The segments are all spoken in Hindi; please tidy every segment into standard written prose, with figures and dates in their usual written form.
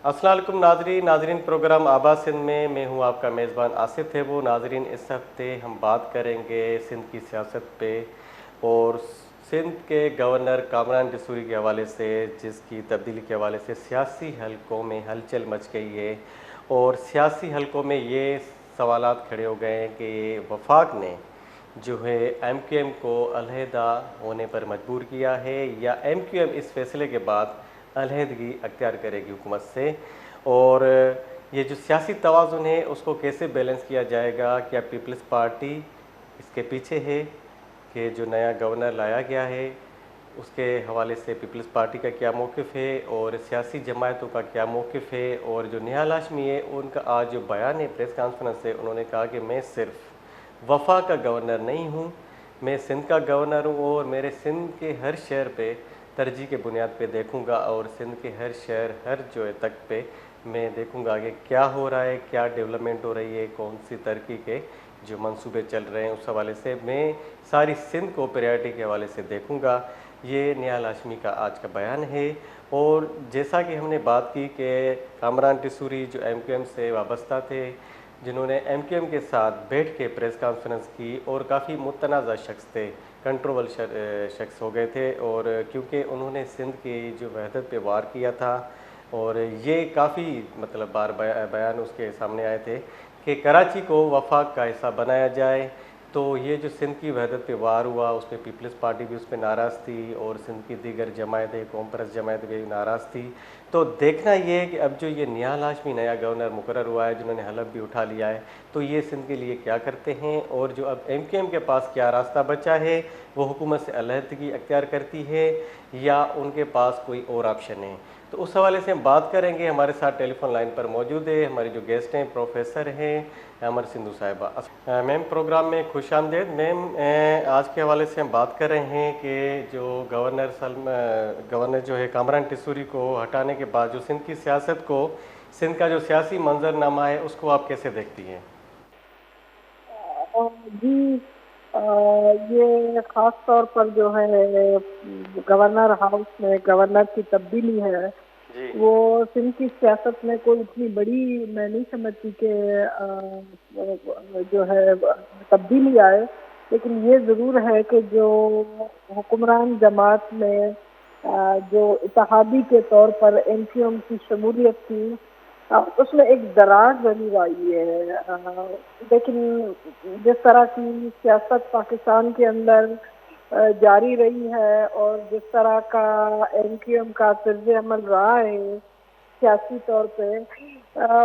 अस्सलाम वालेकुम नाजरीन प्रोग्राम आबाद सिंध में मैं हूं आपका मेज़बान आसिफ है। वो नाजरीन, इस हफ्ते हम बात करेंगे सिंध की सियासत पे और सिंध के गवर्नर कामरान डिसूरी के हवाले से, जिसकी तब्दीली के हवाले से सियासी हलकों में हलचल मच गई है और सियासी हलकों में ये सवालात खड़े हो गए हैं कि वफाक ने जो है एमक्यूएम को अलहदा होने पर मजबूर किया है या एमक्यूएम इस फैसले के बाद अलहदगी अख्तियार करेगी हुकूमत से। और ये जो सियासी तवाज़ुन है उसको कैसे बैलेंस किया जाएगा? क्या पीपल्स पार्टी इसके पीछे है कि जो नया गवर्नर लाया गया है उसके हवाले से पीपल्स पार्टी का क्या मौक़िफ़ है और सियासी जमातों का क्या मौक़िफ़ है? और जो निहाल हाशमी है उनका आज जो बयान है प्रेस कॉन्फ्रेंस से, उन्होंने कहा कि मैं सिर्फ वफा का गवर्नर नहीं हूँ, मैं सिंध का गवर्नर हूँ और मेरे सिंध के हर शहर पे तरजीह के बुनियाद पे देखूंगा और सिंध के हर शहर हर जो है तक पे मैं देखूंगा कि क्या हो रहा है, क्या डेवलपमेंट हो रही है, कौन सी तरक्की के जो मंसूबे चल रहे हैं उस हवाले से मैं सारी सिंध को प्रायोरिटी के हवाले से देखूंगा। ये निहाल हाशमी का आज का बयान है। और जैसा कि हमने बात की कि कामरान डिसूरी जो एमक्यूएम से वाबस्ता थे, जिन्होंने एमक्यूएम के साथ बैठ के प्रेस कॉन्फ्रेंस की और काफ़ी मुतनाज़ा शख्स थे, कंट्रोवर्शियल शख्स हो गए थे, और क्योंकि उन्होंने सिंध की जो वहदत पे वार किया था और ये काफ़ी मतलब बार बयान उसके सामने आए थे कि कराची को वफाक का हिस्सा बनाया जाए। तो ये जो सिंध की वहदत पे वार हुआ उस पर पीपल्स पार्टी भी उस पर नाराज़ थी और सिंध की दीगर जमायतें, कौम परस्त जमायतें भी नाराज़ थी। तो देखना ये है कि अब जो ये निहाल हाशमी नया गवर्नर मुकर्रर हुआ है, जिन्होंने हलफ भी उठा लिया है, तो ये सिंध के लिए क्या करते हैं और जो अब एमक्यूएम के पास क्या रास्ता बचा है, वो हुकूमत से अलहदगी अख्तियार करती है या उनके पास कोई और ऑप्शन है। तो उस हवाले से हम बात करेंगे। हमारे साथ टेलीफोन लाइन पर मौजूद है हमारी जो गेस्ट हैं, प्रोफेसर हैं अमर सिंधु साहिबा। मैम, प्रोग्राम में खुश आमदेद। मैम, आज के हवाले से हम बात कर रहे हैं कि जो गवर्नर जो है कामरान डिसूरी को हटाने के बाद जो सिंध की सियासत को, सिंध का जो सियासी मंजरनामा है उसको आप कैसे देखती हैं? जी, ये खास तौर पर जो है गवर्नर हाउस में गवर्नर की तब्दीली है, जी। वो सिंध की सियासत में कोई इतनी बड़ी मैं नहीं समझती कि जो है तब्दीली आए। लेकिन ये ज़रूर है कि जो हुक्मरान जमात में जो इत्तेहादी के तौर पर एमक्यूएम की शमूलियत थी, उसमें एक दरार जरूर आई है। लेकिन जिस तरह की सियासत पाकिस्तान के अंदर जारी रही है और जिस तरह का एमक्यूएम का तर्ज अमल रहा है सियासी तौर पे,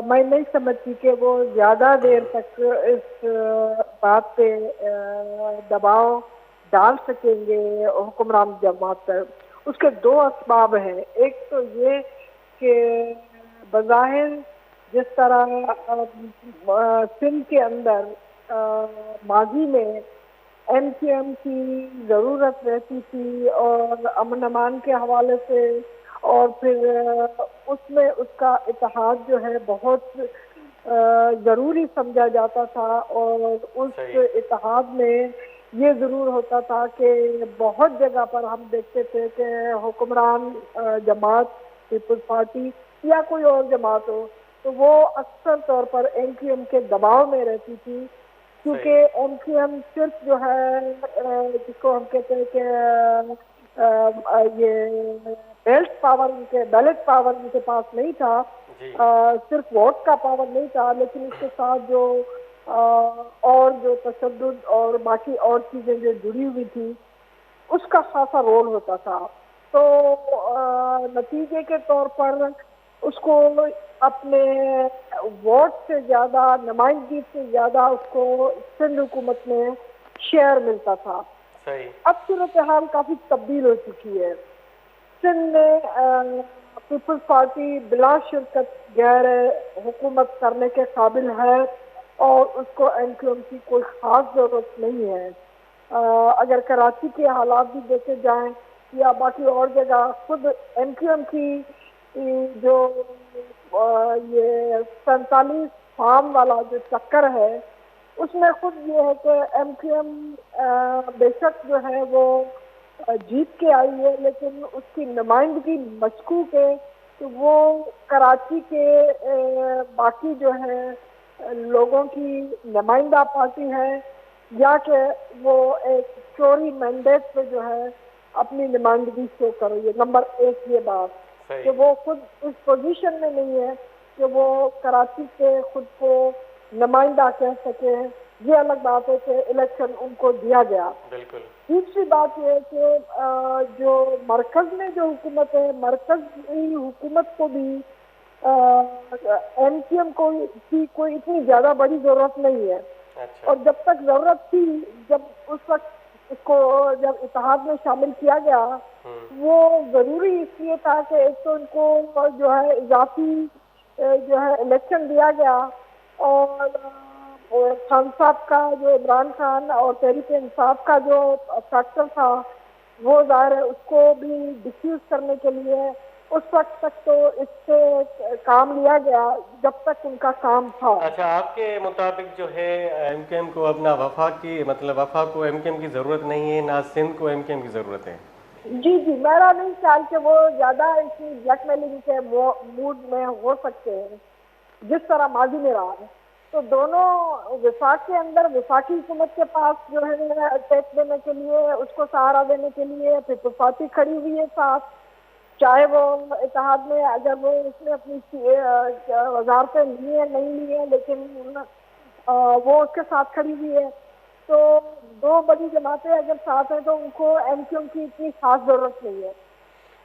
मैं नहीं समझती कि वो ज्यादा देर तक इस बात पे दबाव डाल सकेंगे हुक्मरान जमात पर। उसके दो असबाब हैं। एक तो ये कि बज़ाहिर जिस तरह सिंध के अंदर माजी में एमक्यूएम की ज़रूरत रहती थी और अमन अमान के हवाले से, और फिर उसमें उसका इत्तेहाद जो है बहुत ज़रूरी समझा जाता था, और उस सही। इत्तेहाद में ये ज़रूर होता था कि बहुत जगह पर हम देखते थे कि हुक्मरान जमात, पीपल्स पार्टी या कोई और जमात हो, तो वो अक्सर तौर पर एमक्यूएम के दबाव में रहती थी, क्योंकि सही। एमक्यूएम सिर्फ जो है जिसको हम कहते हैं कि ये बैलेट पावर उनके पास नहीं था। जी। सिर्फ वोट का पावर नहीं था, लेकिन इसके साथ जो और जो तशद्दुद और बाकी और चीजें जो जुड़ी हुई थी, उसका खासा रोल होता था। तो नतीजे के तौर पर उसको अपने वोट से ज्यादा, नुमाइंदगी से ज्यादा उसको सिंध हुकूमत में शेयर मिलता था। सही। अब सूरत हाल काफी तब्दील हो चुकी है। सिंध में पीपल्स पार्टी बिला शिरकत गैर हुकूमत करने के काबिल है और उसको एमक्यूएम की कोई खास जरूरत नहीं है। अगर कराची के हालात भी देखे जाएं या बाकी और जगह, खुद एमक्यूएम की जो ये 47 फार्म वाला जो चक्कर है, उसमें खुद ये है कि एमक्यूएम बेशक जो है वो जीत के आई है, लेकिन उसकी नुमाइंदगी मशकूक है तो वो कराची के बाकी जो है लोगों की नुमाइंदा पार्टी है, या कि वो एक चोरी मैंडेट पे जो है अपनी नुमाइंदगी शो कर रही है। नंबर एक ये बात सही। कि वो खुद इस पोजीशन में नहीं है कि वो कराची के खुद को नुमाइंदा कह सके। ये अलग बात है कि इलेक्शन उनको दिया गया। बिल्कुल। दूसरी बात यह है कि जो मरकज में जो हुकूमत है, मरकजी हुकूमत को भी एमक्यूएम को की कोई इतनी ज्यादा बड़ी जरूरत नहीं है। अच्छा। और जब तक जरूरत थी, जब उस वक्त इसको जब इत्तेहाद में शामिल किया गया, वो जरूरी इसलिए था कि एक तो इनको जो है इजाफी जो है इलेक्शन दिया गया, और खान साहब का जो इमरान खान और तहरीक इंसाफ का जो फैक्टर था, वो जाहिर है उसको भी डिफ्यूज करने के लिए उस वक्त तक तो इससे काम लिया गया जब तक उनका काम था। अच्छा, आपके मुताबिक जो है एमकेएम को अपना वफाकी मतलब वफा को एमकेएम की ज़रूरत नहीं है, ना सिंध को एमकेएम की ज़रूरत है? जी जी, मेरा नहीं ख्याल कि वो ज्यादा इसी ब्लैकमेलिंग के मूड में हो सकते हैं जिस तरह माजी में रहा है। तो दोनों विफाक के अंदर विफाकी हुकूमत के पास जो है टैक्स देने के लिए, उसको सहारा देने के लिए फिर पार्टी खड़ी हुई है साथ, चाहे वो इत्तेहाद में अगर वो उसने अपनी वजारतें ली है नहीं ली है, लेकिन वो उसके साथ खड़ी हुई है। तो दो बड़ी जमातें अगर साथ हैं तो उनको एमक्यूएम की इतनी खास जरूरत नहीं है।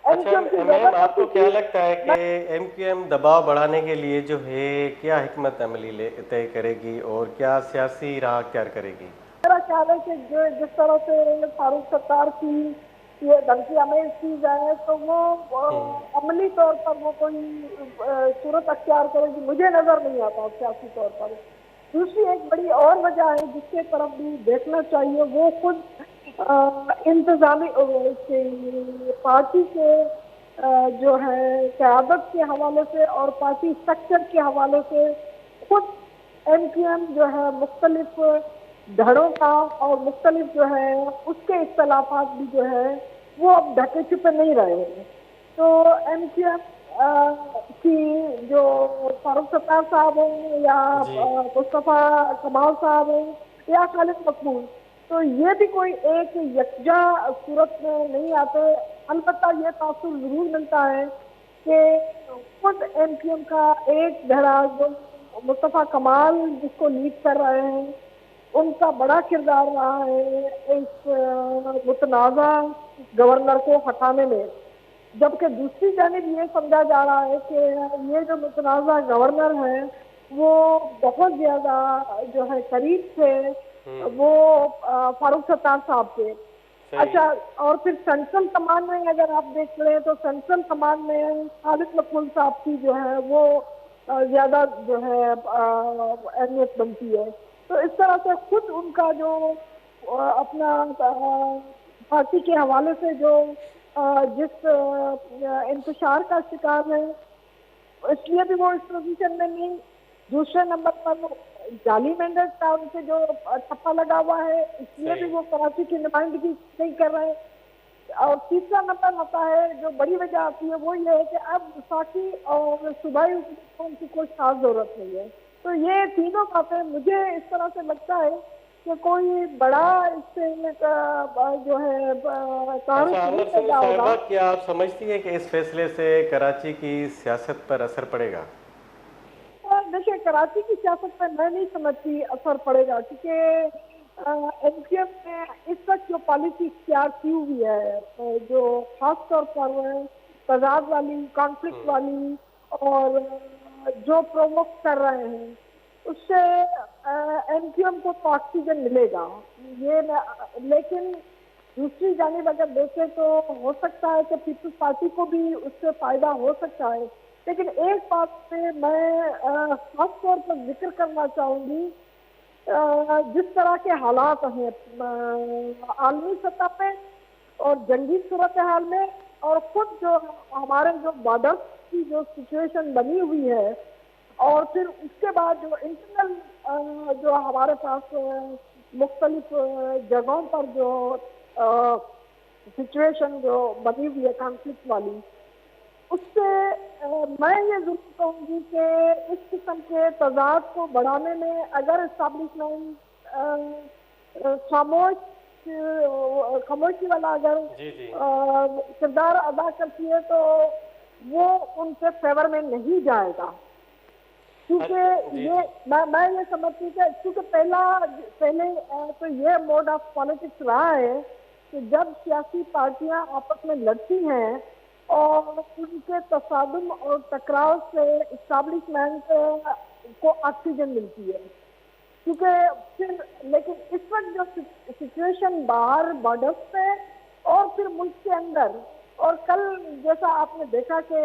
अच्छा एमक्यूएम की मैम, जरूरत आपको होती क्या थी। लगता है कि एमक्यूएम दबाव बढ़ाने के लिए जो है क्या हिकमत अमली तय करेगी और क्या सियासी राह अख्तियार करेगी? मेरा ख्याल है कि जो जिस तरह से फारूक सत्तार की ये धमकी हमें की जाए, तो वो अमली तौर पर वो कोई सूरत अख्तियार करेगी, मुझे नजर नहीं आता सियासी तौर पर। दूसरी एक बड़ी और वजह है जिसके तरफ भी देखना चाहिए, वो खुद इंतजामी पार्टी के जो है क़यादत के हवाले से और पार्टी स्ट्रक्चर के हवाले से खुद एमक्यूएम जो है मुख्तलिफ धड़ों का और मुख्तलिफ जो है उसके इख्तलाफात भी जो है वो अब ढके छुपे नहीं रहे हैं। तो एमक्यूएम की जो फारूक सत्तार साहब हों या जी। मुस्तफ़ा कमाल साहब हों या खालिद मकबूल, तो ये भी कोई एक यकजा सूरत में नहीं आते। अलबत्ता ये तासुर जरूर मिलता है कि खुद एमक्यूएम का एक धड़ा जो मुस्तफ़ा कमाल जिसको लीड कर रहे हैं, उनका बड़ा किरदार रहा है इस मुतनाज़ा गवर्नर को हटाने में। जबकि दूसरी जानिब ये समझा जा रहा है कि ये जो मुतनाज़ा गवर्नर है वो बहुत ज्यादा जो है करीब थे वो फारूक सत्तार साहब के। अच्छा, और फिर सेंट्रल कमान में अगर आप देख लें तो सेंट्रल कमान में खालिद मकबूल साहब की जो है वो ज्यादा जो है अहमियत बनती है। तो इस तरह से खुद उनका जो अपना पार्टी के हवाले से जो जिस इंतशार का शिकार है, इसलिए भी वो इस पोजीशन में नहीं। दूसरे नंबर पर जाली मेंढक का उनसे जो ठप्पा लगा हुआ है, इसलिए भी वो कराची की नुमाइंदगी नहीं कर रहे। और तीसरा नंबर आता है, जो बड़ी वजह आती है, वो ये है कि अब विफाकी और सूबाई हुकूमत को उनकी कोई खास जरूरत नहीं है। तो ये तीनों बातें मुझे इस तरह से लगता है कि कोई बड़ा इससे जो है तारुफ अच्छा नहीं आमर पैदा होगा। साहिबा, क्या आप समझती हैं कि इस फैसले से कराची की सियासत पर असर पड़ेगा? देखिए, कराची की सियासत पर मैं नहीं समझती असर पड़ेगा, क्योंकि एमक्यूएम ने इस वक्त जो पॉलिसी इख्तियार की हुई है, जो खास तौर पर तजाद वाली, कॉन्फ्लिक्ट वाली, और जो प्रोवोक कर रहे हैं, उससे एमक्यूएम को तो ऑक्सीजन मिलेगा। लेकिन दूसरी जानिब अगर देखें तो हो सकता है कि पीपल्स पार्टी को भी उससे फायदा हो सकता है। लेकिन एक बात पे मैं खास तौर पर जिक्र करना चाहूंगी, जिस तरह के हालात हैं आलमी सतह पे और जंगी सूरत हाल में, और खुद जो हमारे जो बॉर्डर की जो सिचुएशन बनी हुई है, और फिर उसके बाद जो इंटरनल जो हमारे पास मुख्तलिफ जगहों पर जो सिचुएशन जो बनी हुई है कॉन्फ्लिक्ट वाली, उससे मैं ये जरूर कहूँगी कि इस किस्म के तजाद को बढ़ाने में अगर इस्टेब्लिशमेंट खामोश खामोशी वाला अगर जी जी किरदार अदा करती है तो वो उनके फेवर में नहीं जाएगा, क्योंकि जी ये जी मैं ये समझती हूँ कि क्योंकि पहले तो ये मोड ऑफ पॉलिटिक्स रहा है कि जब सियासी पार्टियां आपस में लड़ती हैं और उनके तसादुम और टकराव से इस्टेब्लिशमेंट को ऑक्सीजन मिलती है, क्योंकि फिर लेकिन इस वक्त जो सिचुएशन बाहर बॉर्डर्स पे और फिर मुल्क के अंदर, और कल जैसा आपने देखा कि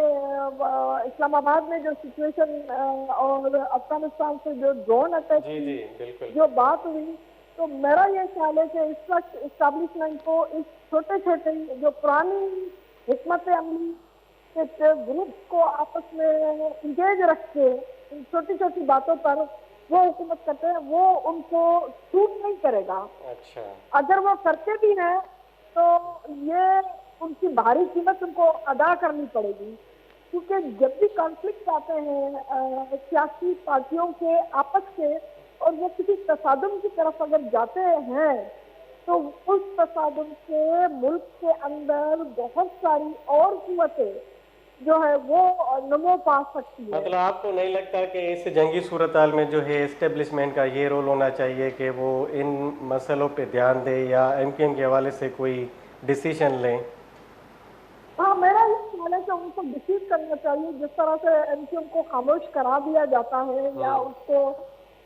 इस्लामाबाद में जो सिचुएशन और अफगानिस्तान से जो ड्रोन अटैक जी की जी बिल्कुल जो बात हुई, तो मेरा ये ख्याल है कि इस वक्त इस्टेब्लिशमेंट को इस छोटे छोटे जो पुरानी हिकमत अमली के ग्रुप को आपस में इंगेज रख के इन छोटी छोटी बातों पर वो हुकूमत करते हैं, वो उनको सूट नहीं करेगा। अच्छा अगर वो करते भी हैं तो ये उनकी भारी कीमत उनको अदा करनी पड़ेगी, क्योंकि जब भी कॉन्फ्लिक्ट आते हैं सियासी पार्टियों के आपस के और वो किसी तसादुम की तरफ अगर जाते हैं तो उस तसादुम से मुल्क के अंदर बहुत सारी और कुव्वतें जो है वो नमो पा सकती है। मतलब आपको नहीं लगता कि इस जंगी सूरत हाल में जो है इस्टेब्लिशमेंट का ये रोल होना चाहिए कि वो इन मसलों पे ध्यान दे या एमकेएम के हवाले से कोई डिसीजन लें? हाँ, मेरा ये ख्याल है कि उनको डिसीव करना चाहिए। जिस तरह से एमक्यूएम को खामोश करा दिया जाता है या उसको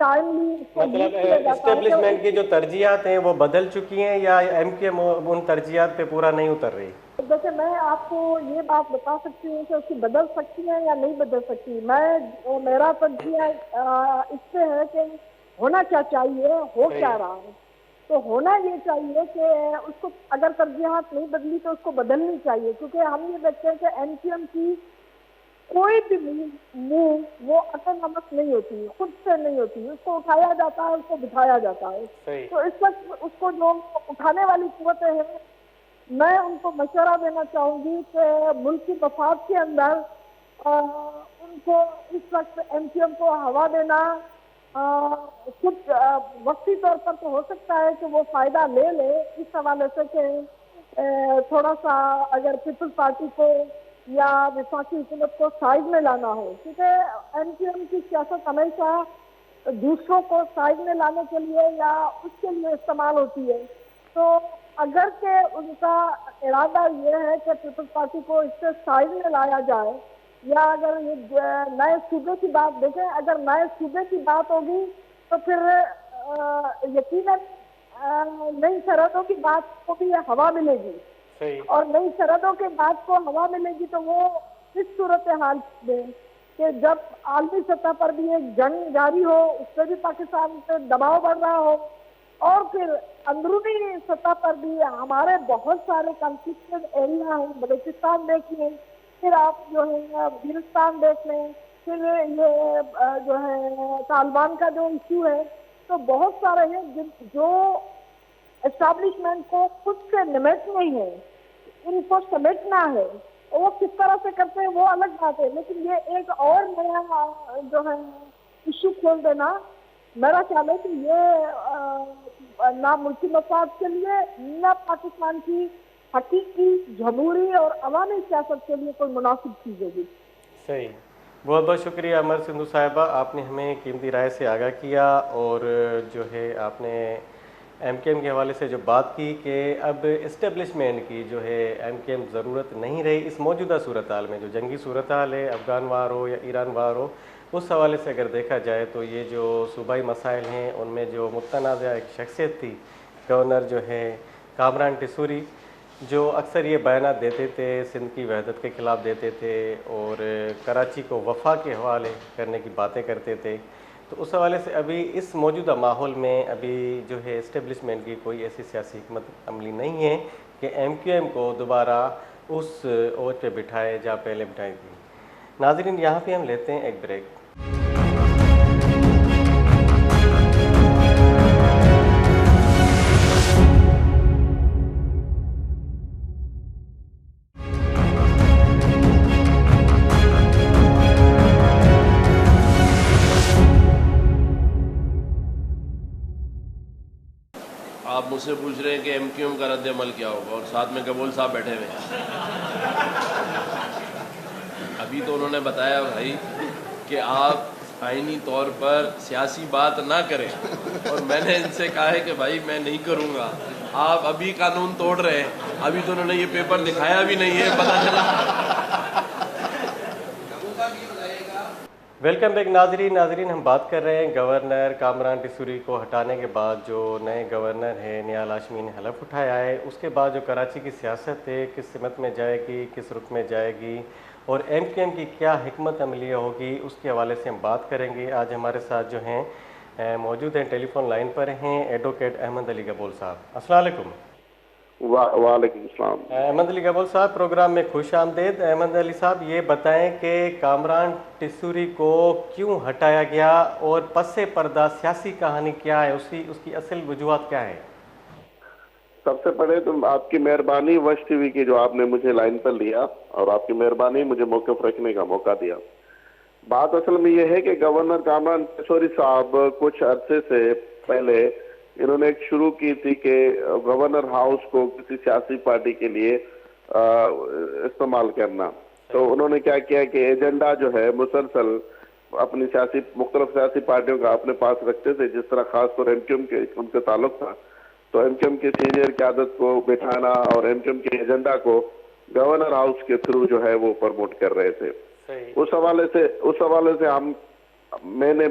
टाइमली मतलब किया जाता है इस्टेब्लिशमेंट की कि जो तरजीहात हैं वो बदल चुकी हैं या एमकेएम उन तरजीहात पे पूरा नहीं उतर रही? जैसे मैं आपको ये बात बता सकती हूँ कि उसकी बदल सकती है या नहीं बदल सकती। मेरा तर्जिया इस पे है कि होना क्या चाहिए, हो सही। क्या रहा है। तो होना ये चाहिए कि उसको अगर तरजीहात नहीं बदली तो उसको बदलनी चाहिए, क्योंकि हम ये देखते हैं कि एमक्यूएम की कोई भी मूव वो ऑटोनॉमस नहीं होती, खुद से नहीं होती, उसको उठाया जाता है, उसको बिठाया जाता है। सही। तो इस वक्त उसको जो उठाने वाली कुव्वतें हैं, मैं उनको मशवरा देना चाहूंगी कि मुल्क की मफाद के अंदर उनको इस वक्त एमक्यूएम को हवा देना कुछ वक्ती तौर पर तो हो सकता है कि वो फायदा ले ले इस हवाले से कि थोड़ा सा अगर पीपल्स पार्टी को या विफाकी हुकूमत को साइड में लाना हो, क्योंकि एमक्यूएम की सियासत हमेशा दूसरों को साइड में लाने के लिए या उसके लिए इस्तेमाल होती है। तो अगर के उनका इरादा ये है कि पीपल्स पार्टी को इससे साइड में लाया जाए, या अगर ये नए सूबे की बात देखें, अगर नए सूबे की बात होगी तो फिर यकीनन नई सरहदों की बात को भी हवा मिलेगी। सही। और नई सरहदों के बाद को हवा मिलेगी तो वो इस सूरत हाल में कि जब आलमी सतह पर भी एक जंग जारी हो, उससे भी पाकिस्तान पे दबाव बढ़ रहा हो, और फिर अंदरूनी सतह पर भी हमारे बहुत सारे कॉन्फ्लिक्टेड एरिया हैं, बलूचिस्तान देखिए, फिर आप जो है अफगानिस्तान देख लें, फिर ये जो है तालिबान का जो इशू है, तो बहुत सारे हैं जो एस्टैब्लिशमेंट को खुद से निमेटने हैं, इनको समेटना है। वो किस तरह से करते हैं वो अलग बात है, लेकिन ये एक और नया जो है इशू खोल देना, मेरा ख्याल है कि ये ना मुल्की मफाद के लिए ना पाकिस्तान की हकीकी जमहूरी और अवामी सियासत के लिए कोई मुनासिब चीज़ होगी। सही। बहुत बहुत शुक्रिया अमर सिंधु साहिबा, आपने हमें कीमती राय से आगाह किया और जो है आपने एमकेएम के हवाले से जो बात की कि अब इस्टेब्लिशमेंट की जो है एमकेएम ज़रूरत नहीं रही इस मौजूदा सूरत हाल में, जो जंगी सूरत हाल है, अफ़गान वार हो या ईरान वार हो, उस हवाले से अगर देखा जाए तो ये जो सूबाई मसाइल हैं उनमें जो मुतनाज़ा एक शख्सियत थी गवर्नर जो है कामरान टिसूरी, जो अक्सर ये बयान देते थे, सिंध की वहदत के ख़िलाफ़ देते थे और कराची को वफा के हवाले करने की बातें करते थे। तो उस हवाले से अभी इस मौजूदा माहौल में अभी जो है इस्टेब्लिशमेंट की कोई ऐसी सियासी हिकमत अमली नहीं है कि एमक्यूएम को दोबारा उस ओज पे बिठाए जहाँ पहले बिठाई थी। नाज़रीन, यहाँ पे हम लेते हैं एक ब्रेक। आप मुझसे पूछ रहे हैं कि एमक्यूएम का रद्द अमल क्या होगा, और साथ में गबोल साहब बैठे हुए हैं। अभी तो उन्होंने बताया भाई कि आप आईनी तौर पर सियासी बात ना करें, और मैंने इनसे कहा है कि भाई मैं नहीं करूँगा। आप अभी कानून तोड़ रहे हैं, अभी तो उन्होंने ये पेपर दिखाया भी नहीं है, पता चला। वेलकम बैक नाजरीन हम बात कर रहे हैं गवर्नर कामरान टिसूरी को हटाने के बाद जो नए गवर्नर है निहाल हाशमी ने हलफ उठाया है, उसके बाद जो कराची की सियासत है किस सिमत में जाएगी, किस रुख में जाएगी और एमक्यूएम की क्या हिकमत अमलिया होगी, उसके हवाले से हम बात करेंगे। आज हमारे साथ जो हैं मौजूद हैं, टेलीफोन लाइन पर हैं एडवोकेट अहमद अली गबोल साहब। अस्सलाम वालेकुम। वालेकुम सलाम। अहमद अली गबोल साहब, प्रोग्राम में खुश आमदेद। अहमद अली साहब, ये बताएं कि कामरान टिसूरी को क्यों हटाया गया और पसे पर्दा सियासी कहानी क्या है, उसकी असल वजूहत क्या है? सबसे पहले तो आपकी मेहरबानी वश टीवी की जो आपने मुझे लाइन पर लिया, और आपकी मेहरबानी मुझे मौक़िफ़ रखने का मौका दिया। बात असल में यह है कि गवर्नर कामरान टिसूरी साहब कुछ अरसे से पहले इन्होंने एक शुरू की थी कि गवर्नर हाउस को किसी सियासी पार्टी के लिए इस्तेमाल करना। तो उन्होंने क्या किया कि एजेंडा जो है मुसलसल अपनी मुख्तलिफ सियासी पार्टियों का अपने पास रखते थे, जिस तरह खासतौर एमक्यूएम के उनसे ताल्लुक था, तो एमक्यूएम के सीनियर क़यादत को बिठाना और एमक्यूएम के एजेंडा को गवर्नर हाउस के थ्रू जो है वो प्रमोट कर रहे थे। उस हवाले से मैंने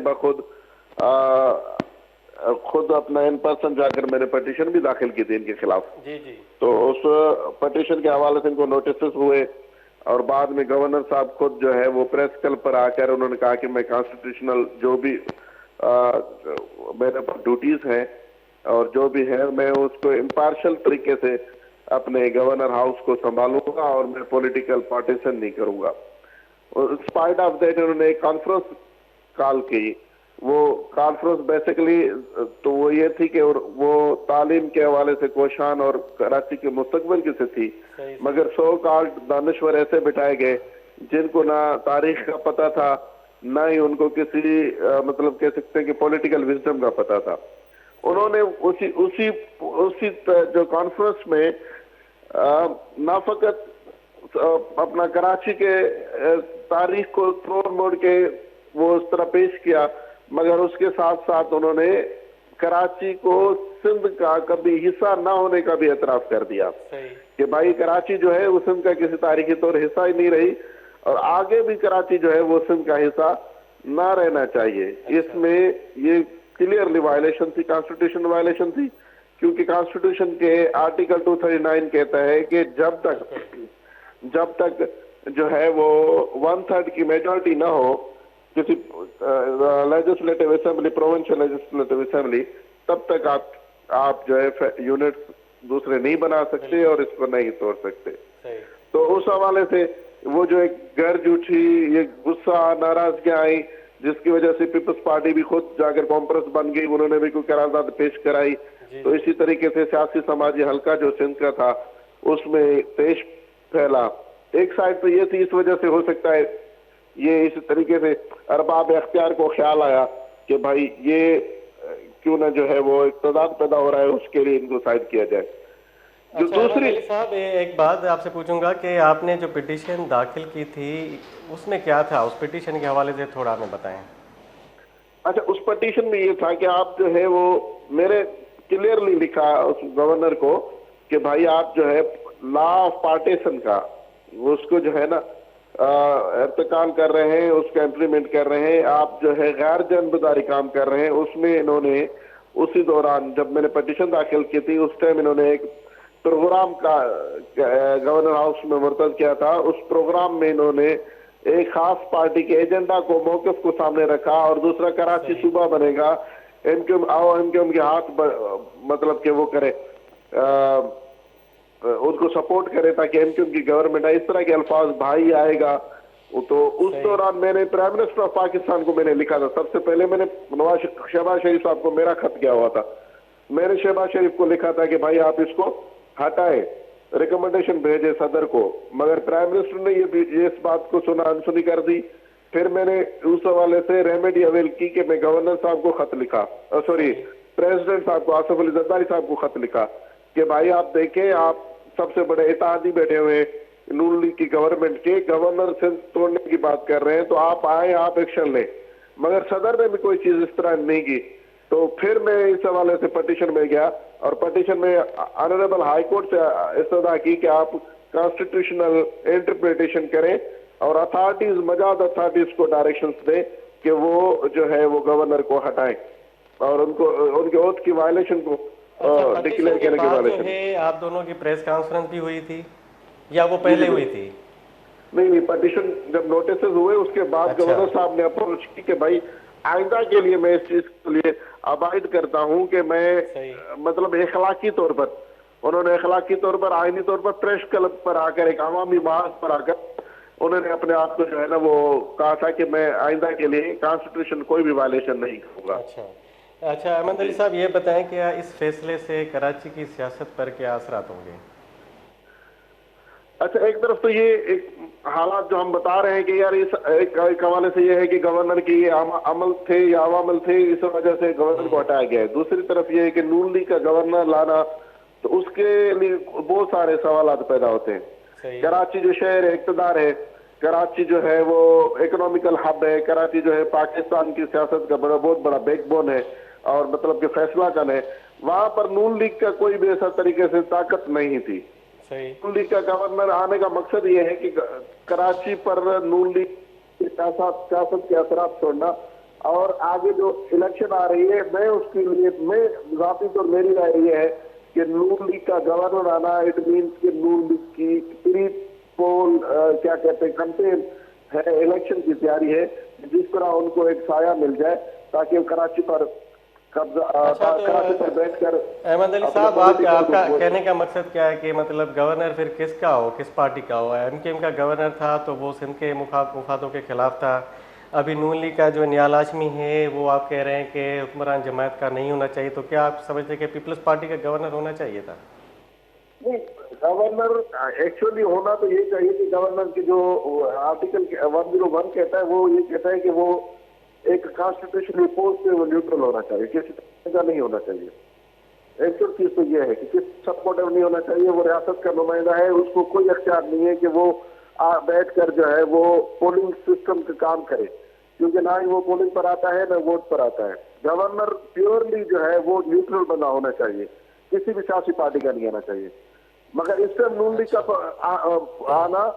खुद अपना इन पर्सन जाकर मैंने पटिशन भी दाखिल की थी इनके खिलाफ। जी जी। तो उस पटिशन के हवाले से इनको नोटिस हुए, और बाद में गवर्नर साहब खुद जो है वो प्रेस क्लब पर आकर उन्होंने कहा कि मैं कॉन्स्टिट्यूशनल जो भी मेरे पर ड्यूटीज हैं और जो भी है मैं उसको इम्पार्शल तरीके से अपने गवर्नर हाउस को संभालूंगा और मैं पॉलिटिकल पार्टीशन नहीं करूंगा। और स्पाइट ऑफ दैट उन्होंने एक कॉन्फ्रेंस कॉल की। वो कॉन्फ्रेंस बेसिकली तो वो ये थी कि वो तालीम के हवाले से कोशान और कराची के मुस्तकबिल की से थी, मगर सो कॉल्ड दानिश्वर ऐसे बिठाए गए जिनको ना तारीख का पता था, ना ही उनको किसी मतलब कह सकते हैं कि पॉलिटिकल विजडम का पता था। उन्होंने उसी जो कॉन्फ्रेंस में ना फकत अपना कराची के तारीख को तोड़ मोड़ के वो उस तरह पेश किया, मगर उसके साथ साथ उन्होंने कराची को सिंध का कभी हिस्सा ना होने का भी एतराफ कर दिया कि भाई कराची जो है वो सिंध का किसी तारीखी तौर हिस्सा ही नहीं रही, और आगे भी कराची जो है वो सिंध का हिस्सा ना रहना चाहिए। इसमें ये क्लियरली वायलेशन थी, कॉन्स्टिट्यूशन वायलेशन थी, क्योंकि कॉन्स्टिट्यूशन के आर्टिकल 239 कहता है कि जब तक जो है वो 1/3 की मेजॉरिटी ना हो किसी legislative assembly, provincial legislative assembly, तब तक आप जो है यूनिट्स दूसरे नहीं बना सकते और इसको नहीं तोड़ सकते। तो उस हवाले से वो जो एक गर्ज उठी, ये गुस्सा, नाराजगी आई, जिसकी वजह से पीपल्स पार्टी भी खुद जाकर कॉन्फ्रेंस बन गई, उन्होंने भी कोई करारदाद पेश कराई। तो इसी तरीके से सियासी समाजी हल्का जो सिंध का था उसमें तेज फैला। एक साइड तो ये थी, इस वजह से हो सकता है ये इस तरीके से अरबाब अख्तियार को ख्याल आया कि भाई ये क्यों ना जो है वो इक़्तिदार पैदा हो रहा है, उसके लिए इनको साइड किया जाए। जो दूसरी साहब, एक बात आपसे पूछूंगा कि आपने जो पिटीशन दाखिल की थी उसमें क्या था, उस पिटीशन के हवाले से थोड़ा हमें बताएं। अच्छा, उस पिटीशन में ये था कि आप जो है वो मैंने क्लियरली लिखा उस गवर्नर को कि भाई आप जो है लॉ ऑफ पार्टीशन का उसको जो है ना इर्तिकाल कर रहे हैं, उसका इम्प्लीमेंट कर रहे हैं, आप जो है गैर जनबदारी काम कर रहे हैं। उसमें इन्होंने उसी दौरान जब मैंने पिटीशन दाखिल की थी उस टाइम इन्होंने एक प्रोग्राम का गवर्नर हाउस में मुर्तद किया था। उस प्रोग्राम में इन्होंने एक खास पार्टी के एजेंडा को, मौक़िफ़ को सामने रखा, और दूसरा कराची सूबा बनेगा, एमक्यूएम के हाथ मतलब कि वो करे, उनको सपोर्ट करे ताकि एमक्यूएम की गवर्नमेंट आए, इस तरह के अल्फाज भाई आएगा। तो उस दौरान मैंने प्राइम मिनिस्टर ऑफ पाकिस्तान को मैंने लिखा था। सबसे पहले मैंने शहबाज शरीफ साहब को मेरा खत गया हुआ था, मैंने शहबाज शरीफ को लिखा था कि भाई आप इसको हटाए, रिकमेंडेशन भेजे सदर को, मगर प्राइम मिनिस्टर ने ये इस बात को अनसुनी कर दी। फिर मैंने उस हवाले से रेमेडी अवेल की कि मैं गवर्नर साहब को खत लिखा, प्रेसिडेंट साहब को, आसिफ अली जरदारी साहब को खत लिखा कि भाई आप देखें, आप सबसे बड़े इत्तेहादी बैठे हुए नून लीग की गवर्नमेंट के गवर्नर सिंध तोड़ने की बात कर रहे हैं, तो आप आए, आप एक्शन लें। मगर सदर ने भी कोई चीज इस तरह नहीं की। तो फिर मैं इस हवाले से पटिशन में गया और पटिशन में ऑनरेबल हाई कोर्ट से इस्तदा की कि आप कॉन्स्टिट्यूशनल इंटरप्रिटेशन करें और अथॉरिटीज, मजाद अथॉरिटीज को डायरेक्शंस दें कि वो जो है वो गवर्नर को हटाएं और उनको उनके ओथ की वायलेशन को डिक्लेयर करने के वायलेशन। आप दोनों की प्रेस कॉन्फ्रेंस भी हुई थी या वो पहले हुई थी? नहीं, पटिशन जब नोटिस हुए उसके बाद गवर्नर साहब ने अप्रोच की कि भाई आइंदा के लिए मैं इस चीज के लिए अबाइड करता हूं कि मैं मतलब इखलाकी तौर पर, उन्होंने इखलाकी तौर पर, आईनी तौर पर प्रेस क्लब पर आकर, एक आवामी बहस पर आकर उन्होंने अपने आप को जो है ना वो कहा था कि मैं आइंदा के लिए कॉन्स्टिट्यूशन कोई भी वायलेशन नहीं करूंगा। अच्छा अहमद अली साहब, ये बताएं कि इस फैसले से कराची की सियासत पर क्या असरात होंगे? अच्छा, एक तरफ तो ये एक हालात जो हम बता रहे हैं कि यार इस एक हवाले से ये है कि गवर्नर की ये अमल थे या अवामल थे, इस वजह से गवर्नर को हटाया गया है। दूसरी तरफ ये है कि नून लीग का गवर्नर लाना, तो उसके लिए बहुत सारे सवाल पैदा होते हैं। कराची जो शहर इक़्तिदार है, कराची जो है वो इकोनॉमिकल हब है, कराची जो है पाकिस्तान की सियासत का बहुत बड़ा बैकबोन है और मतलब कि फैसला कन है। वहां पर नून लीग का कोई भी ऐसा तरीके से ताकत नहीं थी। नून लीग का गवर्नर आने का मकसद ये है कि कराची पर नून लीग की सियासत के असरात छोड़ना, और आगे जो इलेक्शन आ रही है, मैं उसके लिए, मैं जाती तो मेरी राय ये है कि नून लीग का गवर्नर आना, इट मीन्स कि नून लीग की प्री पोल क्या कहते हैं, कैंपेन है, इलेक्शन की तैयारी है, जिस तरह उनको एक साया मिल जाए ताकि कराची पर कराची पर बैठकर। अहमद अली साहब, आपका कहने का मकसद क्या है कि मतलब गवर्नर फिर किसका हो, किस पार्टी का हो? एमकेएम का गवर्नर था तो वो सिंध के मुफादों के खिलाफ था। अभी नून लीग का जो नियाल हाशमी है वो आप कह रहे हैं कि हुक्मरान जमात का नहीं होना चाहिए, तो क्या आप समझते हैं कि पीपल्स पार्टी का गवर्नर होना चाहिए था? गवर्नर एक्चुअली होना तो ये चाहिए कि गवर्नर की जो आर्टिकल 101 कहता है, वो ये कहता है कि वो एक कॉन्स्टिट्यूशनल पोस्ट से वो न्यूट्रल होना चाहिए, किसी तरह का नहीं होना चाहिए। एक्चुअल चीज तो ये है कि किस सपोर्टिव नहीं होना चाहिए, वो रियासत का नुमाइंदा है, उसको कोई अख्तियार नहीं है कि वो बैठकर जो है वो पोलिंग सिस्टम का काम करे, क्योंकि ना ही वो पोलिंग पर आता है ना वोट पर आता है। गवर्नर प्योरली जो है वो न्यूट्रल बना होना चाहिए, किसी भी सियासी पार्टी का नहीं आना चाहिए। मगर इससे नून लीग का आना,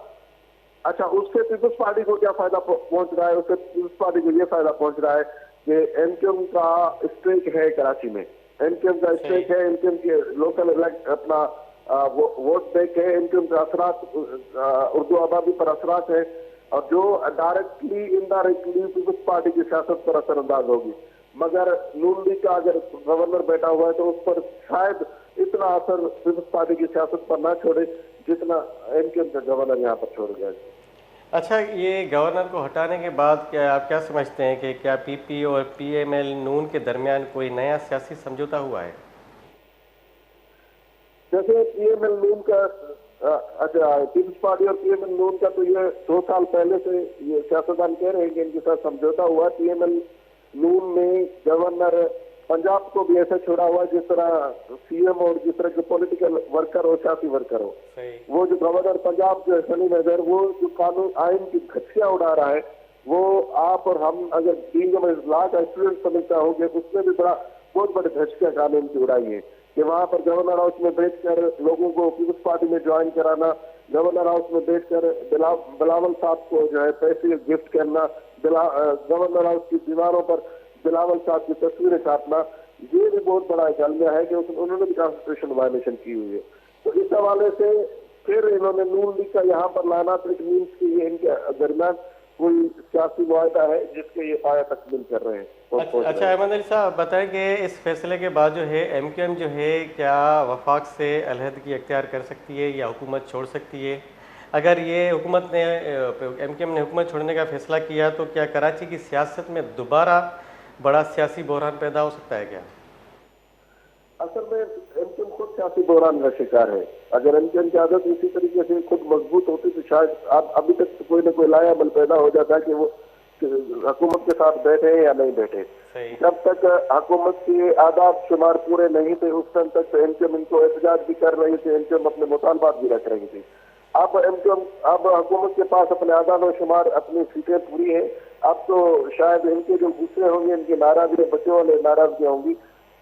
अच्छा, उससे पीपल्स पार्टी को क्या फायदा पहुंच रहा है? उससे पीपल्स पार्टी को ये फायदा पहुंच रहा है कि एमकेएम का स्टेक है कराची में, एमकेएम का स्टेक है, एमकेएम के लोकल अपना वोट बैंक है, एमकेएम का असरात उर्दू आबादी पर असरात है, और जो डायरेक्टली इनडायरेक्टली पीपल्स पार्टी की सियासत पर असरअंदाज होगी। मगर नून लीग का अगर गवर्नर बैठा हुआ है तो उस पर शायद इतना असर पीपल्स पार्टी की सियासत पर ना छोड़े जितना एमकेएम का गवर्नर यहाँ पर छोड़ गया। अच्छा, ये गवर्नर को हटाने के बाद क्या आप क्या समझते हैं कि क्या पीपी और पीएमएल नून के दरमियान कोई नया सियासी समझौता हुआ है? जैसे पीएमएल नून का, अच्छा, पीपल्स पार्टी और पीएमएल नून का तो ये 2 साल पहले से ये सियासतदान कह रहे हैं कि इनके साथ समझौता हुआ। पीएमएल नून में गवर्नर पंजाब को भी ऐसा छोड़ा हुआ जिस तरह सीएम और जिस तरह के पॉलिटिकल वर्कर हो, सियासी वर्कर हो। वो जो गवर्नर पंजाब जो है सनी नजर, वो जो कानून आइन की धज्जियां उड़ा रहा है, वो आप और हम अगर लॉ का स्टूडेंट समझता हो कि उसमें भी बहुत बड़े धज्जियां कानून की उड़ाई है कि वहां पर गवर्नर हाउस में बैठकर लोगों को पीपल्स पार्टी में ज्वाइन कराना, गवर्नर हाउस में बैठकर बिलावल साहब को जो है पैसे गिफ्ट करना, गवर्नर हाउस की दीवारों पर बिलावल साहब की तस्वीरें छापना, ये भी बहुत बड़ा एक अलमिया है कि उन्होंने भी कॉन्स्टिट्यूशन वायलेशन की हुई है। तो इस हवाले से फिर इन्होंने नून लीग का यहाँ पर लाना, तो इट मीन्स कि ये इनके दरमियान कोई सियासी मुआहदा है जिसके ये पाया तकमील कर रहे हैं। अच्छा अहमद अली साहब, बताएं कि इस फैसले के बाद जो है एमकेएम जो है क्या वफाक से अलहदगी अख्तियार कर सकती है या हुकूमत छोड़ सकती है? अगर ये हुकूमत ने, एमकेएम ने हुकूमत छोड़ने का फैसला किया तो क्या कराची की सियासत में दोबारा बड़ा सियासी बहरान पैदा हो सकता है क्या? असल में एमकेएम खुद सियासी बहरान का शिकार है। अगर एमकेएम की आदत इसी तरीके से खुद मजबूत होती तो शायद अभी तक तो कोई ना कोई लाया अमल पैदा हो जाता है कि वो हुकूमत के साथ बैठे या नहीं बैठे। सही। जब तक हुकूमत के आदाब शुमार पूरे नहीं थे उस टाइम तक तो एमक्यूएम इनको एहतजाज भी कर रही थी, एमक्यूएम अपने मुतालबात भी रख रही थी। अब एमक्यूएम अब हुकूमत के पास अपने आदाब और शुमार अपनी सीटें पूरी है। अब तो शायद इनके जो गुस्से होंगे, इनकी नाराजगी, बच्चों वाले नाराजगी होंगी,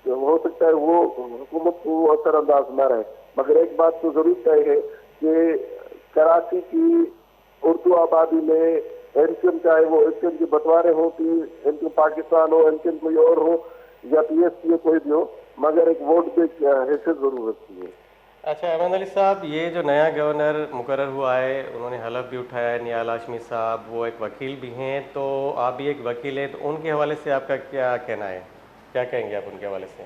तो हो सकता है वो हुकूमत को असरअंदाज न रहे। मगर एक बात तो जरूर तय है कि कराची की उर्दू आबादी में एमक्यूएम, चाहे वो एमक्यूएम के बंटवारे हो कि एमक्यूएम पाकिस्तान हो, एमक्यूएम कोई और हो या पीएसपी कोई भी हो, मगर एक वोट की हैसियत जरूर रखती है। अच्छा अहमद अली साहब, ये जो नया गवर्नर मुकर्रर हुआ है, उन्होंने हलफ भी उठाया है, नियाल हाशमी साहब, वो एक वकील भी हैं, तो आप भी एक वकील हैं, तो उनके हवाले से आपका क्या कहना है, क्या कहेंगे आप उनके हवाले से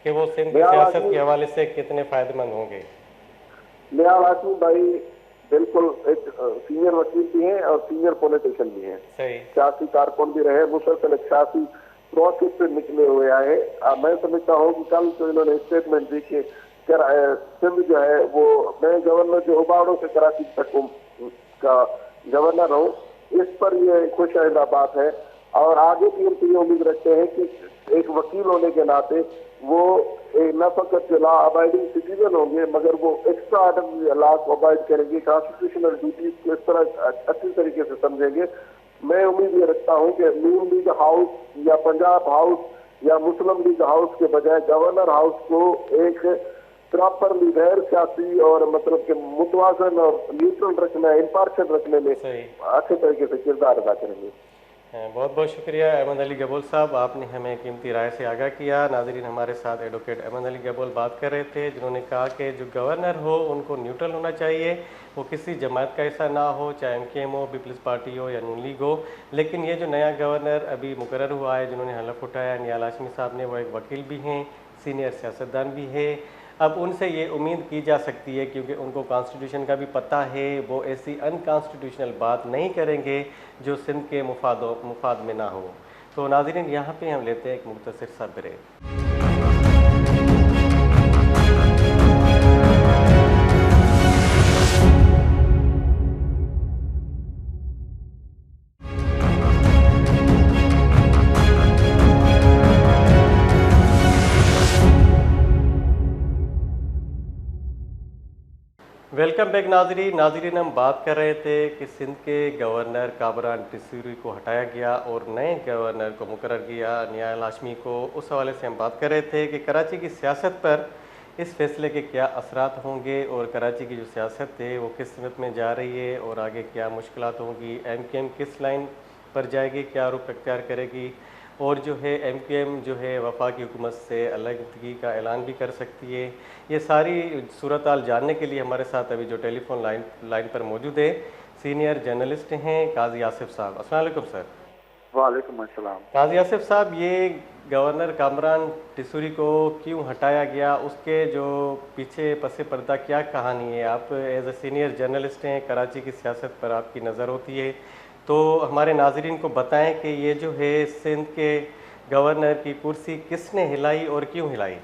कि वो सिंध की सियासत के हवाले से कितने फ़ायदेमंद होंगे? नियाल हाशमी भाई बिल्कुल एक सीनियर वकील भी हैं और सीनियर पॉलिटिशियन भी हैं, सही। सियासी कारकुन भी रहे, मुसलसल एक सियासी प्रोसेस से निकले हुए आए। मैं समझता हूँ कि कल तो इन्होंने स्टेटमेंट दी कि सिंध जो है वो मैं गवर्नर जो उबाड़ों से कराची तक का गवर्नर हूँ, इस पर ये खुशआइंदा बात है। और आगे भी उनसे ये उम्मीद रखते हैं कि एक वकील होने के नाते वो न फकत जो लॉ अबाइडिंग सिटीजन होंगे, मगर वो एक्स्ट्रा ऑर्डिनरी लॉ को अबाइड करेंगे, कॉन्स्टिट्यूशनल ड्यूटीज को इस तरह अच्छी तरीके से समझेंगे। मैं उम्मीद ये रखता हूँ कि नून लीग हाउस या पंजाब हाउस या मुस्लिम लीग हाउस के बजाय गवर्नर हाउस को एक प्रॉपरली गैर सियासी और मतलब के मुतवाजन और न्यूट्रल रखना, इम्पार्शियल रखने में अच्छे तरीके से किरदार अदा करेंगे। बहुत बहुत शुक्रिया अहमद अली गबोल साहब, आपने हमें कीमती राय से आगाह किया। नाज़रीन, हमारे साथ एडवोकेट अहमद अली गबोल बात कर रहे थे, जिन्होंने कहा कि जो गवर्नर हो उनको न्यूट्रल होना चाहिए, वो किसी जमात का हिस्सा ना हो, चाहे एमकेएम हो, पीपल्स पार्टी हो या नून लीग हो। लेकिन ये जो नया गवर्नर अभी मुकर्रर हुआ है, जिन्होंने हलफ उठाया, नियाल हाशमी साहब ने, वो एक वकील भी हैं, सीनियर सियासतदान भी है। अब उनसे ये उम्मीद की जा सकती है, क्योंकि उनको कॉन्स्टिट्यूशन का भी पता है, वो ऐसी अनकॉन्स्टिट्यूशनल बात नहीं करेंगे जो सिंध के मुफाद में ना हो। तो नाज़रीन, यहाँ पे हम लेते हैं एक मुख्तसर सा ब्रेक। वेलकम बैक नाजरीन, हम बात कर रहे थे कि सिंध के गवर्नर कामरान टिसूरी को हटाया गया और नए गवर्नर को मुकर्रर किया, नियाल हाशमी को। उस हवाले से हम बात कर रहे थे कि कराची की सियासत पर इस फैसले के क्या असरात होंगे और कराची की जो सियासत है वो किस सिमत में जा रही है और आगे क्या मुश्किलात होंगी, एमकेएम किस लाइन पर जाएगी, क्या रुख अख्तियार करेगी, और जो है एमकेएम जो है वफाकी हुकूमत से अलगदगी का ऐलान भी कर सकती है। ये सारी सूरत हाल जानने के लिए हमारे साथ अभी जो टेलीफोन लाइन पर मौजूद है सीनियर जर्नलिस्ट हैं काजी आसिफ साहब। अस्सलाम वालेकुम सर। वालेकुम अस्सलाम। काजी आसिफ साहब, ये गवर्नर कामरान टिसूरी को क्यों हटाया गया, उसके जो पीछे पसे पर्दा क्या कहानी है? आप एज ए सीनियर जर्नलिस्ट हैं, कराची की सियासत पर आपकी नज़र होती है, तो हमारे नाजरीन को बताएं कि ये जो है सिंध के गवर्नर की कुर्सी किसने हिलाई और क्यों हिलाई?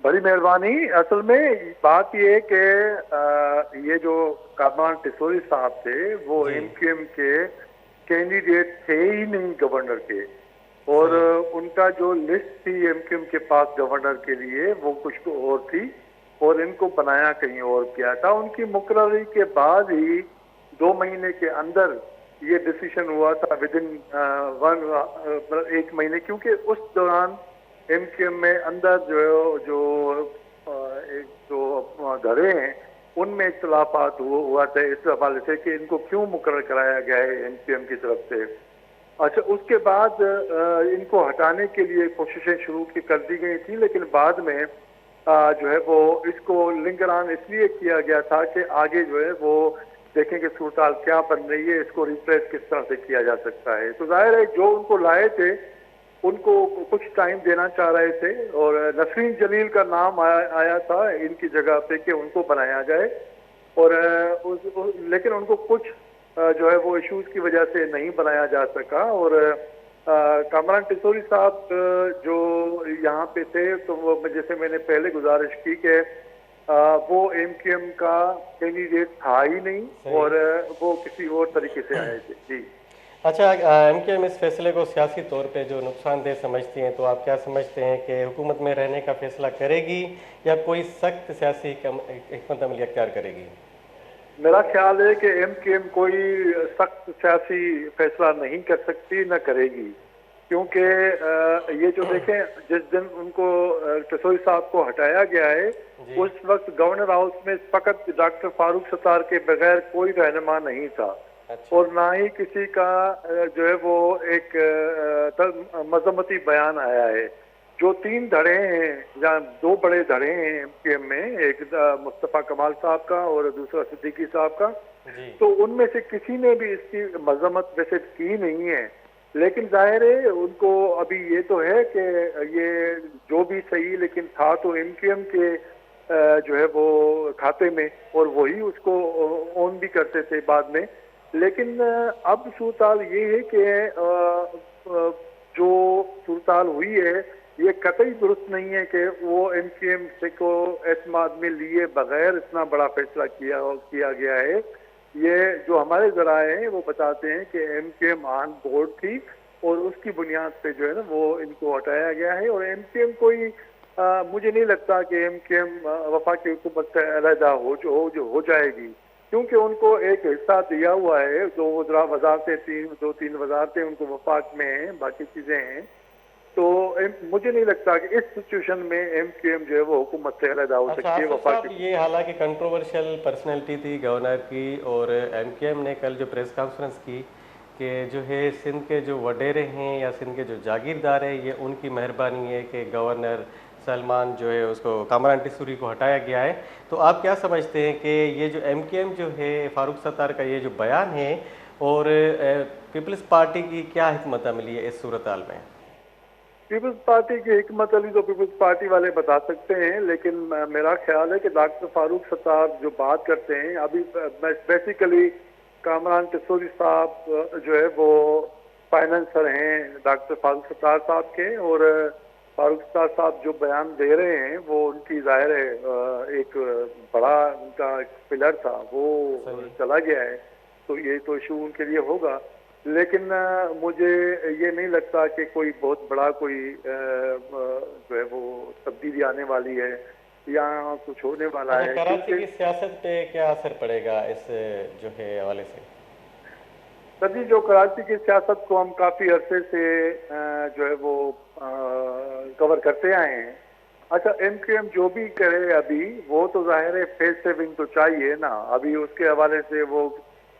बड़ी मेहरबानी। असल में बात ये है कि ये जो कामरान टिसूरी साहब थे वो एमक्यूएम के कैंडिडेट थे ही नहीं गवर्नर के, और उनका जो लिस्ट थी एमक्यूएम के पास गवर्नर के लिए वो कुछ और थी और इनको बनाया कहीं और किया था। उनकी मुकर्ररी के बाद ही 2 महीने के अंदर ये डिसीजन हुआ था, विदिन 1 महीने, क्योंकि उस दौरान एमक्यूएम में अंदर जो धड़े हैं उनमें इख्तलाफात हुआ था इस हवाले से कि इनको क्यों मुकर्रर कराया गया है एमक्यूएम की तरफ से। अच्छा, उसके बाद इनको हटाने के लिए कोशिशें शुरू कर दी गई थी, लेकिन बाद में जो है वो इसको लिंगरान इसलिए किया गया था कि आगे जो है वो देखें कि सूरत क्या बन रही है, इसको रिप्लेस किस तरह से किया जा सकता है। तो जाहिर है जो उनको लाए थे उनको कुछ टाइम देना चाह रहे थे, और नसरीन जलील का नाम आया था इनकी जगह पे कि उनको बनाया जाए, और लेकिन उनको कुछ जो है वो इश्यूज की वजह से नहीं बनाया जा सका। और कामरान टिसूरी साहब जो यहाँ पे थे, तो वो जैसे मैंने पहले गुजारिश की कि वो एमक्यूएम का कैंडिडेट था ही नहीं और वो किसी और तरीके से आए थे। जी अच्छा, एमकेएम इस फैसले को सियासी तौर पे जो नुकसानदेह समझती हैं, तो आप क्या समझते हैं कि हुकूमत में रहने का फैसला करेगी या कोई सख्त सियासी हिकमत अमली अख्तियार करेगी? मेरा ख्याल है कि एमकेएम कोई सख्त सियासी फैसला नहीं कर सकती, न करेगी, क्योंकि ये जो देखें, जिस दिन उनको टसोई साहब को हटाया गया है, जी। उस वक्त गवर्नर हाउस में फकत डॉक्टर फारूक सत्तार के बगैर कोई रहनुमा नहीं था। अच्छा। और ना ही किसी का जो है वो एक मजम्मती बयान आया है। जो 3 धड़े हैं या 2 बड़े धड़े हैं एमकेएम में, एक मुस्तफ़ा कमाल साहब का और दूसरा सिद्दीकी साहब का, जी। तो उनमें से किसी ने भी इसकी मजम्मत वैसे की नहीं है। लेकिन जाहिर है उनको अभी ये तो है कि ये जो भी सही, लेकिन था तो एमकेएम के जो है वो खाते में, और वही उसको ओन भी करते थे बाद में। लेकिन अब सूरताल ये है कि जो सूरताल हुई है, ये कतई दुरुस्त नहीं है कि वो एमकेएम से को एतमाद में लिए बगैर इतना बड़ा फैसला किया गया है। ये जो हमारे जराए हैं वो बताते हैं कि एमकेएम ऑन बोर्ड थी और उसकी बुनियाद पे जो है ना वो इनको हटाया गया है। और एमकेएम कोई मुझे नहीं लगता कि एमकेएम वफाकी हुकूमत से अलहदा हो जाएगी, क्योंकि उनको एक हिस्सा दिया हुआ है। 2 वजारतें 2-3 वजारतें उनको वफाक में हैं, बाकी चीजें हैं। तो मुझे नहीं लगता कि इस सिचुएशन में एमकेएम जो है वो हुकूमत से अलहदा हो अच्छा सकती है आसिफ साहब, वफाकी। ये हालांकि कंट्रोवर्शियल पर्सनैलिटी थी गवर्नर की, और एमकेएम ने कल जो प्रेस कॉन्फ्रेंस की कि जो है सिंध के जो वडेरे हैं या सिंध के जो जागीरदार हैं, ये उनकी मेहरबानी है कि गवर्नर सलमान जो है उसको कामरान टिसूरी को हटाया गया है। तो आप क्या समझते हैं कि ये जो एमकेएम जो है फारूक सत्तार का ये जो बयान है, और पीपल्स पार्टी की क्या हिकमत अमली है इस सूरत हाल में? पीपल्स पार्टी की हिकमत अली तो पीपल्स पार्टी वाले बता सकते हैं, लेकिन मेरा ख्याल है कि डॉक्टर फारूक सत्तार जो बात करते हैं अभी, बेसिकली कामरान टिसूरी साहब जो है वो फाइनेंसर हैं डॉक्टर फारूक सत्तार साहब के, और फारूक सत्तार साहब जो बयान दे रहे हैं वो उनकी जाहिर है एक बड़ा उनका एक पिलर था, वो चला गया है, तो ये तो इशू उनके लिए होगा। लेकिन मुझे ये नहीं लगता कि कोई बहुत बड़ा कोई जो है वो तब्दीली आने वाली है या कुछ होने वाला अच्छा, है। कराची की सियासत पे क्या असर पड़ेगा इस जो है हवाले से? सर जी, जो कराची की सियासत को हम काफी अरसे से जो है वो कवर करते आए हैं। अच्छा, एमकेएम जो भी करे अभी, वो तो जाहिर है फेस सेविंग तो चाहिए ना। अभी उसके हवाले से वो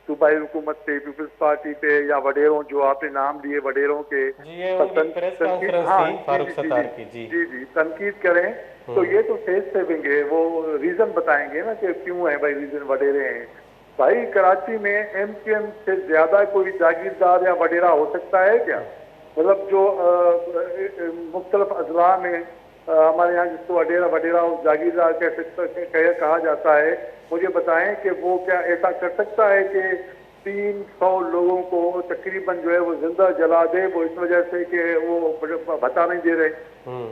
सूबाई हुकूमत पे, पीपल्स पार्टी पे, या वडेरों जो आपने नाम लिए वडेरों के जी, ये उनकी प्रेस कॉन्फ्रेंस थी फारूक सत्तार की। जी जी तनकीद करें तो ये तो फेस सेविंग है, वो रीजन बताएंगे ना कि क्यों है भाई, रीजन वडेरे हैं। भाई कराची में एमकेएम से ज्यादा कोई जागीरदार या वडेरा हो सकता है क्या? मतलब जो मुख्तलिफ अजला में हमारे यहाँ जिसको वडेरा और जागीरदार कहा जाता है, मुझे बताएं कि वो क्या ऐसा कर सकता है कि 300 लोगों को तकरीबन जो है वो जिंदा जला दे, वो इस वजह से कि वो भत्ता नहीं दे रहे?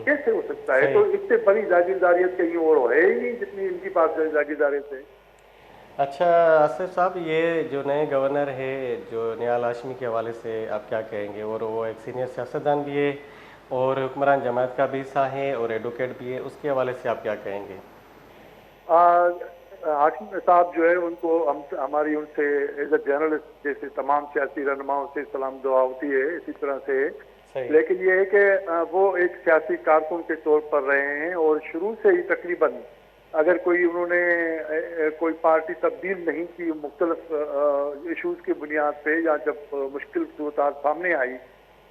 कैसे हो सकता है? तो इससे बड़ी जागीरदारियत कहीं और है ही नहीं जितनी इनकी पास है जागीरदारियत है। अच्छा आसिफ साहब, ये जो नए गवर्नर है जो निहाल हाशमी के हवाले से आप क्या कहेंगे? और वो एक सीनियर सियासतदान भी है और हुक्मरान जमात का भी हिस्सा है और एडवोकेट भी है, उसके हवाले से आप क्या कहेंगे? हाशिम साहब जो है उनको हमारी उनसे एज ए जर्नलिस्ट जैसे तमाम सियासी रहनुमाओं से सलाम दुआ होती है, इसी तरह से। लेकिन ये है कि वो एक सियासी कारकुन के तौर पर रहे हैं और शुरू से ही तकरीबन अगर कोई उन्होंने कोई पार्टी तब्दील नहीं की मुख्तलिफ इशूज़ की बुनियाद पे, या जब मुश्किल सूरत सामने आई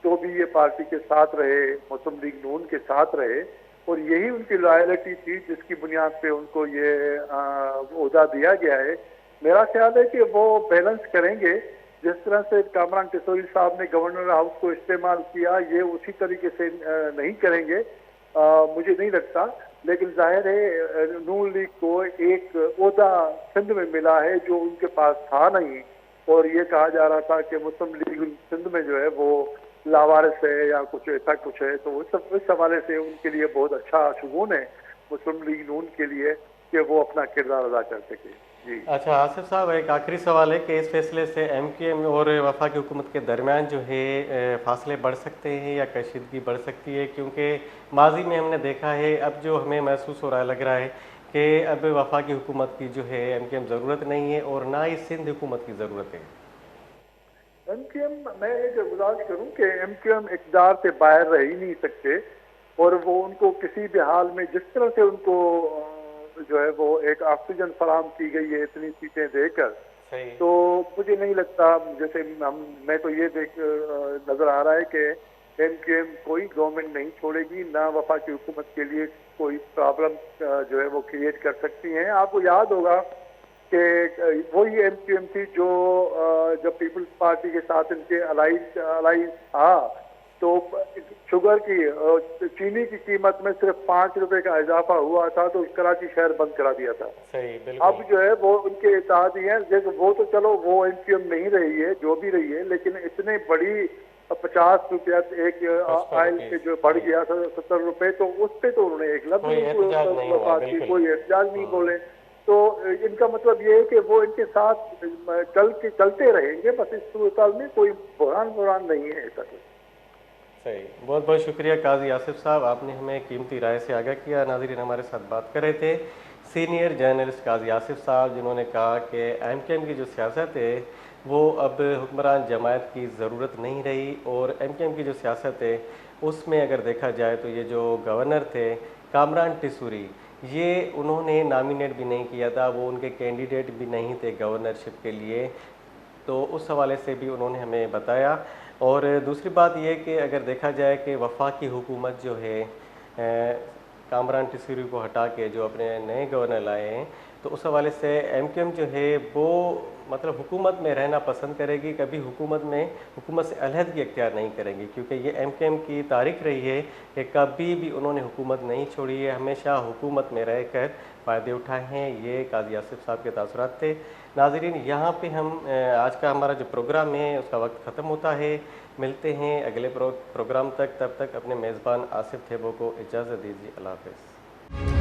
तो भी ये पार्टी के साथ रहे, मुस्लिम लीग नून के साथ रहे, और यही उनकी लॉयल्टी थी जिसकी बुनियाद पे उनको ये ओहदा दिया गया है। मेरा ख्याल है कि वो बैलेंस करेंगे, जिस तरह से कामरान टिसूरी साहब ने गवर्नर हाउस को इस्तेमाल किया, ये उसी तरीके से नहीं करेंगे मुझे नहीं लगता। लेकिन जाहिर है नून लीग को एक ओहदा सिंध में मिला है जो उनके पास था नहीं, और ये कहा जा रहा था कि मुस्लिम लीग सिंध में जो है वो लावारिस है या कुछ ऐसा कुछ है, तो इस हवाले से उनके लिए बहुत अच्छा शुगून है मुस्लिम लीग नून के लिए कि वो अपना किरदार अदा कर सके। जी। अच्छा आसिफ साहब, एक आखिरी सवाल है कि इस फैसले से एमक्यूएम और वफाकी हुकूमत के दरमियान जो है फासले बढ़ सकते हैं या कशीदगी बढ़ सकती है, क्योंकि माजी में हमने देखा है, अब जो हमें महसूस हो रहा है, लग रहा है कि अब वफाकी हुकूमत की जो है एमक्यूएम ज़रूरत नहीं है और ना ही सिंध हुकूमत की ज़रूरत है। एमक्यूएम, मैं एक गुजारिश करूं कि एमक्यूएम इक़्तिदार से बाहर रह ही नहीं सकते, और वो उनको किसी भी हाल में जिस तरह से उनको जो है वो एक ऑक्सीजन फराहम की गई है इतनी सीटें देकर, सही। तो मुझे नहीं लगता, जैसे मैं तो ये देख नजर आ रहा है कि एमक्यूएम कोई गवर्नमेंट नहीं छोड़ेगी, ना वफाकी हुकूमत के लिए कोई प्रॉब्लम जो है वो क्रिएट कर सकती हैं। आपको याद होगा कि वही एमक्यूएम थी जो जब पीपल्स पार्टी के साथ इनके अलाइंस था, तो शुगर की चीनी की कीमत में सिर्फ 5 रुपए का इजाफा हुआ था, तो कराची शहर बंद करा दिया था। सही, बिल्कुल। अब जो है वो उनके इत्तेहादी हैं, जैसे वो तो चलो वो एमक्यूएम नहीं रही है, जो भी रही है, लेकिन इतने बड़ी 50 रुपया एक ऑयल पे जो बढ़ गया था 70 रुपए, तो उस पे तो उन्होंने एक लफ्ज कोई एहतजाज नहीं हुआ, बिल्कुल। कोई एहतजाज नहीं बोले। तो इनका मतलब ये है कि वो इनके साथ चलते रहेंगे, बस इस सूरत में कोई बुरान नहीं है ऐसा कुछ। सही, बहुत बहुत शुक्रिया काजी आसिफ साहब, आपने हमें कीमती राय से आगाह किया। नाज़रीन, हमारे साथ बात कर रहे थे सीनियर जर्नलिस्ट काजी आसिफ साहब, जिन्होंने कहा कि एमक्यूएम की जो सियासत है वो अब हुक्मरान जमात की ज़रूरत नहीं रही, और एमक्यूएम की जो सियासत है उसमें अगर देखा जाए तो ये जो गवर्नर थे कामरान टिसूरी, ये उन्होंने नॉमिनेट भी नहीं किया था, वो उनके कैंडिडेट भी नहीं थे गवर्नरशिप के लिए, तो उस हवाले से भी उन्होंने हमें बताया। और दूसरी बात यह कि अगर देखा जाए कि वफाकी हुकूमत जो है कामरान टिसूरी को हटा के जो अपने नए गवर्नर लाए हैं, तो उस हवाले से एमक्यूएम जो है वो मतलब हुकूमत में रहना पसंद करेगी, कभी हुकूमत से अलहदगी इख्तियार नहीं करेंगी, क्योंकि ये एमक्यूएम की तारीख रही है कि कभी भी उन्होंने हुकूमत नहीं छोड़ी है, हमेशा हुकूमत में रहकर फ़ायदे उठाए हैं। ये काजी आसिफ साहब के तासुरात थे। नाज़रीन, यहाँ पे हम आज का हमारा जो प्रोग्राम है उसका वक्त ख़त्म होता है। मिलते हैं अगले प्रोग्राम तक, तब तक अपने मेज़बान आसिफ थेबो को इजाज़त दीजिए। अल्लाह हाफ़िज़।